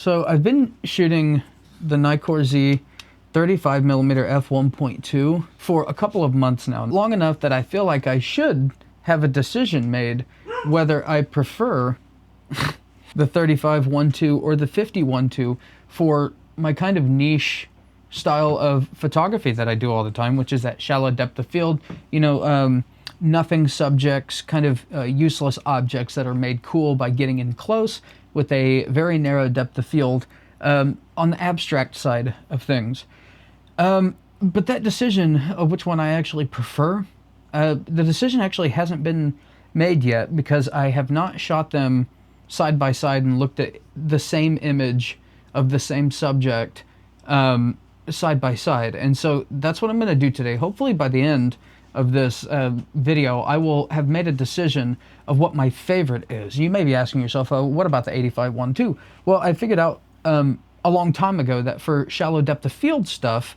So I've been shooting the Nikkor Z 35mm f1.2 for a couple of months now, long enough that I feel like I should have a decision made whether I prefer the 35-1.2 or the 50-1.2 for my kind of niche style of photography that I do all the time, which is that shallow depth of field, nothing subjects, kind of useless objects that are made cool by getting in close with a very narrow depth of field on the abstract side of things. But that decision of which one I actually prefer, the decision actually hasn't been made yet because I have not shot them side by side and looked at the same image of the same subject side by side. And so that's what I'm going to do today. Hopefully by the end of this video, I will have made a decision of what my favorite is. You may be asking yourself, oh, what about the 85-1.2? Well, I figured out a long time ago that for shallow depth of field stuff,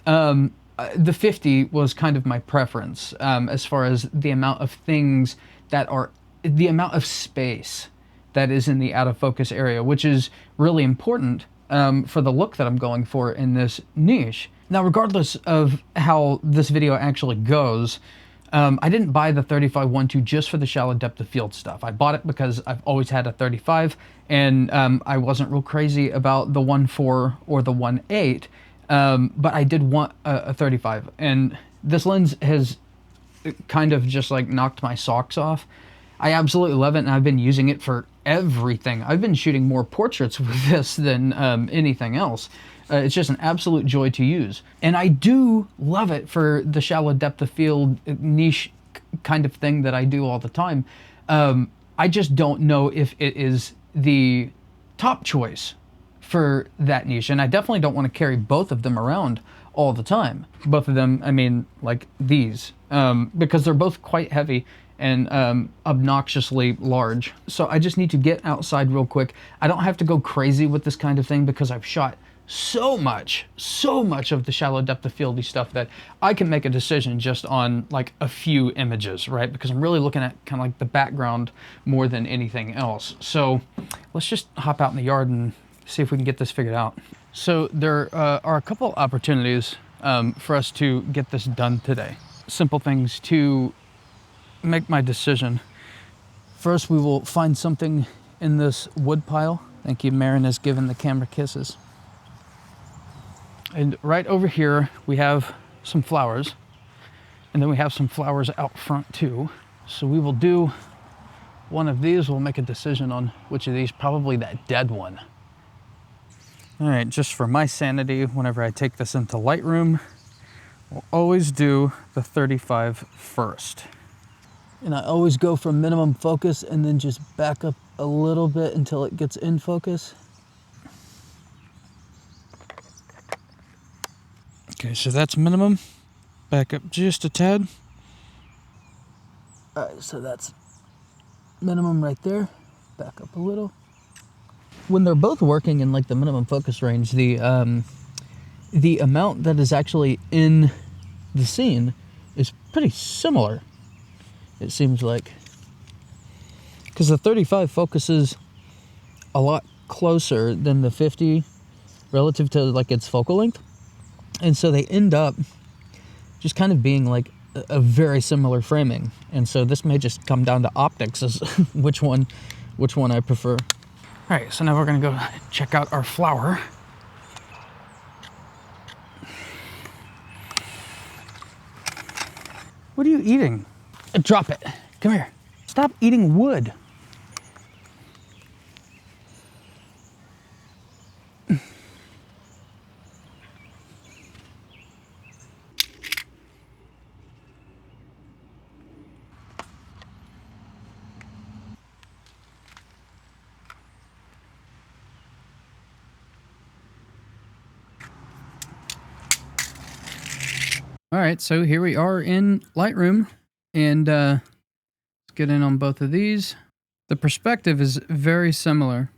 the 50 was kind of my preference as far as the amount of things that are, the amount of space that is in the out of focus area, which is really important for the look that I'm going for in this niche. Now, regardless of how this video actually goes, I didn't buy the 35-1.2 just for the shallow depth of field stuff. I bought it because I've always had a 35, and I wasn't real crazy about the 1.4 or the 1.8, but I did want a 35. And this lens has kind of just like knocked my socks off. I absolutely love it, and I've been using it for everything. I've been shooting more portraits with this than anything else. It's just an absolute joy to use. And I do love it for the shallow depth of field niche kind of thing that I do all the time. I just don't know if it is the top choice for that niche. And I definitely don't want to carry both of them around all the time. Both of them, I mean, like these, because they're both quite heavy and obnoxiously large. So I just need to get outside real quick. I don't have to go crazy with this kind of thing because I've shot so much of the shallow depth of fieldy stuff that I can make a decision just on like a few images, right? Because I'm really looking at kind of like the background more than anything else. So let's just hop out in the yard and see if we can get this figured out. So there are a couple opportunities for us to get this done today. Simple things to make my decision. First, we will find something in this wood pile. Thank you, Marin has given the camera kisses. And right over here, we have some flowers. And then we have some flowers out front too. So we will do one of these. We'll make a decision on which of these, probably that dead one. All right, just for my sanity, whenever I take this into Lightroom, we'll always do the 35 first. And I always go from minimum focus and then just back up a little bit until it gets in focus. Okay, so that's minimum. Back up just a tad. All right, so that's minimum right there. Back up a little. When they're both working in like the minimum focus range, the amount that is actually in the scene is pretty similar, it seems like. Because the 35 focuses a lot closer than the 50 relative to like its focal length. And so they end up just kind of being like a very similar framing. And so this may just come down to optics as which one I prefer. All right, so now we're gonna go check out our flower. What are you eating? Drop it. Come here. Stop eating wood. All right, so here we are in Lightroom, and let's get in on both of these. The perspective is very similar.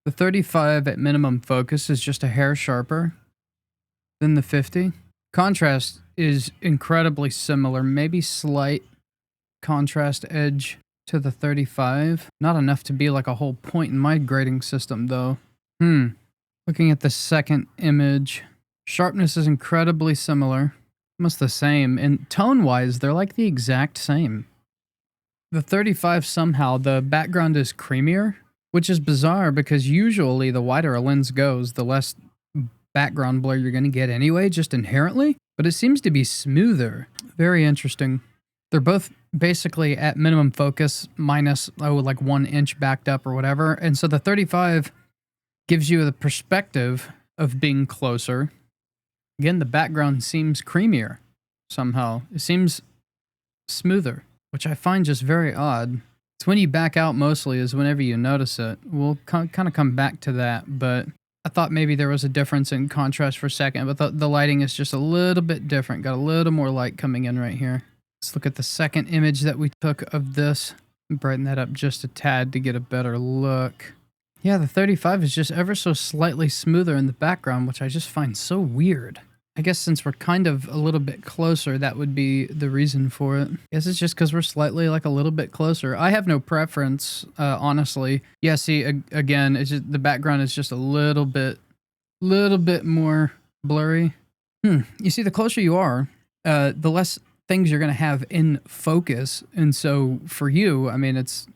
The 35 at minimum focus is just a hair sharper than the 50. Contrast is incredibly similar, maybe slight contrast edge to the 35. Not enough to be like a whole point in my grading system though. Looking at the second image, sharpness is incredibly similar. Almost the same. And tone-wise, they're like the exact same. The 35 somehow, the background is creamier, which is bizarre because usually the wider a lens goes, the less background blur you're going to get anyway, just inherently. But it seems to be smoother. Very interesting. They're both basically at minimum focus minus, like 1 inch backed up or whatever. And so the 35 gives you the perspective of being closer. Again, the background seems creamier somehow. It seems smoother, which I find just very odd. It's when you back out mostly is whenever you notice it. We'll kind of come back to that, but I thought maybe there was a difference in contrast for a second, but the lighting is just a little bit different. Got a little more light coming in right here. Let's look at the second image that we took of this. Brighten that up just a tad to get a better look. Yeah, the 35 is just ever so slightly smoother in the background, which I just find so weird. I guess since we're kind of a little bit closer, that would be the reason for it. I guess it's just because we're slightly like a little bit closer. I have no preference, honestly. Yeah, see, again, it's just, the background is just a little bit more blurry. You see, the closer you are, the less things you're going to have in focus. And so for you, I mean, it's,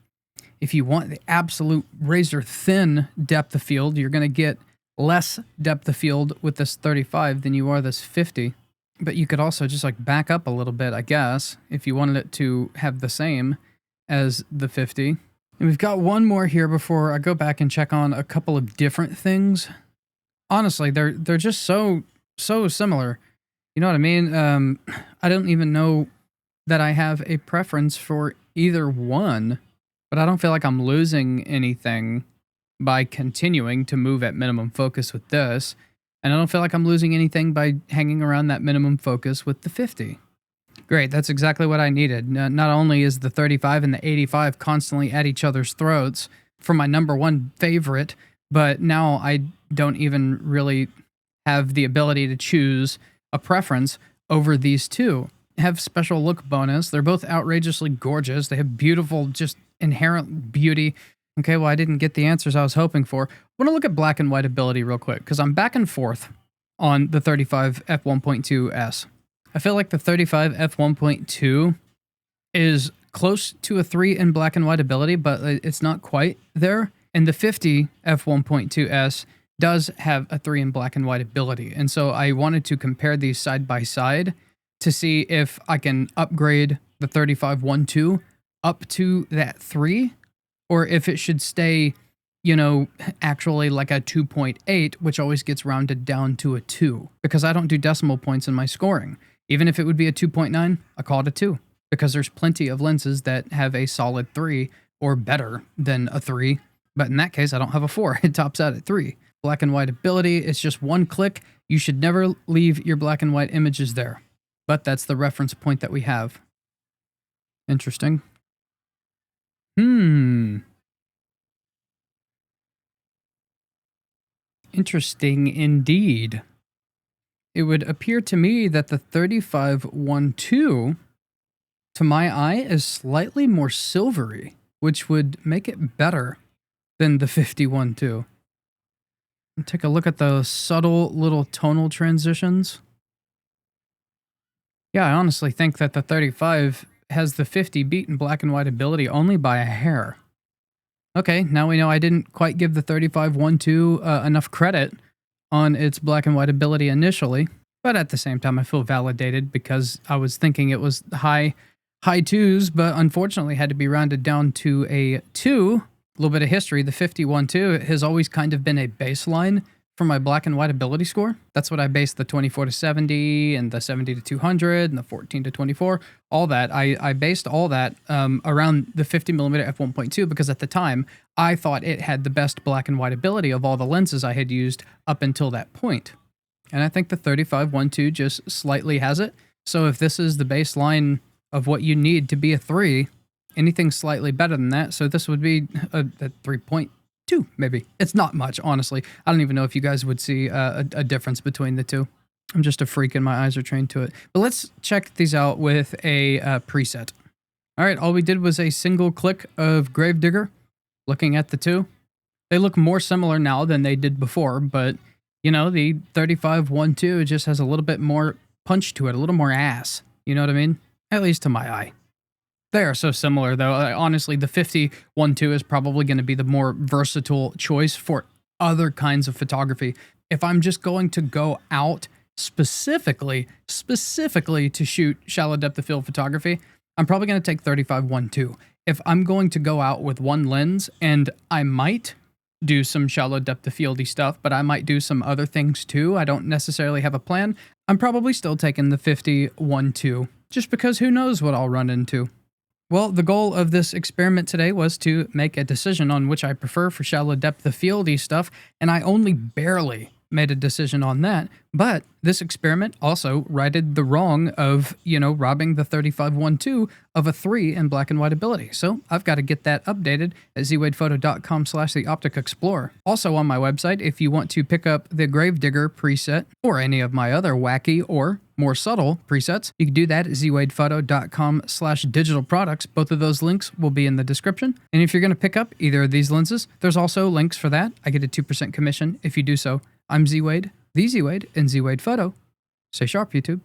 if you want the absolute razor thin depth of field, you're going to get less depth of field with this 35 than you are this 50. But you could also just like back up a little bit, I guess, if you wanted it to have the same as the 50. And we've got one more here before I go back and check on a couple of different things. Honestly, they're just so similar. You know what I mean? I don't even know that I have a preference for either one, but I don't feel like I'm losing anything by continuing to move at minimum focus with this, and I don't feel like I'm losing anything by hanging around that minimum focus with the 50. Great, that's exactly what I needed. Not only is the 35 and the 85 constantly at each other's throats for my #1 favorite, but now I don't even really have the ability to choose a preference over these two. Have special look bonus. They're both outrageously gorgeous. They have beautiful, just inherent beauty. Okay, well, I didn't get the answers I was hoping for. I want to look at black and white ability real quick, because I'm back and forth on the 35 f1.2s. I feel like the 35 f1.2 is close to a 3 in black and white ability, but it's not quite there. And the 50 f1.2s does have a 3 in black and white ability. And so I wanted to compare these side by side to see if I can upgrade the 35 1.2 up to that 3, or if it should stay, you know, actually like a 2.8, which always gets rounded down to a 2, because I don't do decimal points in my scoring. Even if it would be a 2.9, I call it a 2, because there's plenty of lenses that have a solid 3 or better than a 3. But in that case, I don't have a 4. It tops out at 3. Black and white ability, it's just one click. You should never leave your black and white images there. But that's the reference point that we have. Interesting. Interesting indeed. It would appear to me that the 35 1.2, to my eye, is slightly more silvery, which would make it better than the 50 1.2. Take a look at those subtle little tonal transitions. Yeah, I honestly think that the 35 has the 50 beat in black and white ability only by a hair. Okay, now we know I didn't quite give the 35 1.2 enough credit on its black and white ability initially, but at the same time I feel validated because I was thinking it was high 2s, but unfortunately had to be rounded down to a 2. A little bit of history, the 50 1.2 has always kind of been a baseline for my black and white ability score. That's what I based the 24 to 70 and the 70 to 200 and the 14 to 24, all that. I based all that around the 50mm f1.2 because at the time I thought it had the best black and white ability of all the lenses I had used up until that point. And I think the 35 1.2 just slightly has it. So if this is the baseline of what you need to be a 3, anything slightly better than that, so this would be a 3.2 maybe. It's not much, honestly. I don't even know if you guys would see a difference between the two. I'm just a freak and my eyes are trained to it. But let's check these out with a preset. All right, all we did was a single click of Gravedigger, looking at the two. They look more similar now than they did before, but, you know, the 35-1.2 just has a little bit more punch to it, a little more ass. You know what I mean? At least to my eye. They are so similar, though. Honestly, the 50-1.2 is probably going to be the more versatile choice for other kinds of photography. If I'm just going to go out specifically to shoot shallow depth of field photography, I'm probably going to take 35-1.2. If I'm going to go out with one lens, and I might do some shallow depth of fieldy stuff, but I might do some other things too, I don't necessarily have a plan, I'm probably still taking the 50-1.2, just because who knows what I'll run into. Well, the goal of this experiment today was to make a decision on which I prefer for shallow depth of fieldy stuff, and I only barely made a decision on that, but this experiment also righted the wrong of, you know, robbing the 35-1.2 of a 3 in black and white ability. So I've got to get that updated at zwadephoto.com/theopticexplorer. Also on my website, if you want to pick up the Gravedigger preset or any of my other wacky or more subtle presets, you can do that at zwadephoto.com/digital products. Both of those links will be in the description. And if you're going to pick up either of these lenses, there's also links for that. I get a 2% commission if you do so. I'm Z Wade, the Z Wade, and Z Wade Photo. Stay sharp, YouTube.